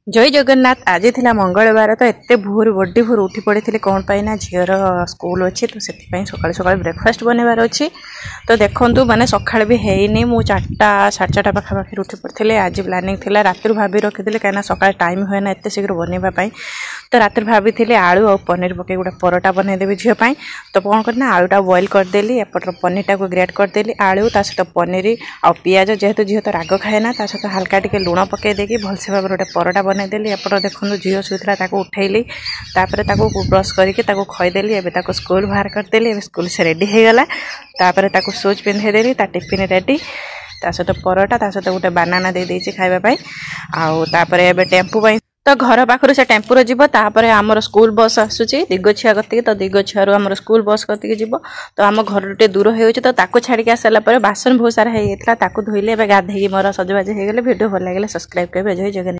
जय जगन्नाथ। आज थिला मंगलवार तो एत भोर बड़ी भोर उठी पड़ी कौन पाई झीर स्कूल अच्छी तो से सकाल सकाल ब्रेकफास्ट बनवार अच्छी। तो देखूँ माने सकाल भी हैनी मु 4टा 4:30 पाखापाखि उठी पड़ी। आज प्लानिंग थिला राति भाभी रखी कहीं सकाल टाइम हुए ना एत शीघ्र बनवाई। तो राति भाभी आलू और पनीर पकई गोटे परोटा बनईदेवी झीपाई। तो कौन करना आलूटा बॉइल करदेली एपटर पनीर टाक ग्रेट करदेली आलू ता सहित पनीर आ पियाज जेहेतु झील तो राग खाए ना सहित हल्का टे लुण पकई देकी भलसे भाव गोटे परोटा बनईदेली। एपट देखो झील शुला उठेली तापर ब्रश करके खईदेली। एवं स्कूल बाहर करदेली स्कूल से रेडी होगला। तापर सुज पिंधेदेली टिफिन रेडी ता सहित परोटा ता सहित गोटे बानाना दे देछि खाइबा आउ तापर एबे टेम्पू तो घर पाखर से टेम्पुर जीव तापर आमर स्कूल बस आसूची दिगछिया कति। तो दिगछिया आमर स्कूल बस कति जीव तो आम घर टे दूर हो तो छाड़ी आसारा पर बासन बहुत सारा होता धोइले गाधे मोर सजबाज हो गले। वीडियो भल लगे सब्सक्राइब करेंगे। जय जगन्नाथ।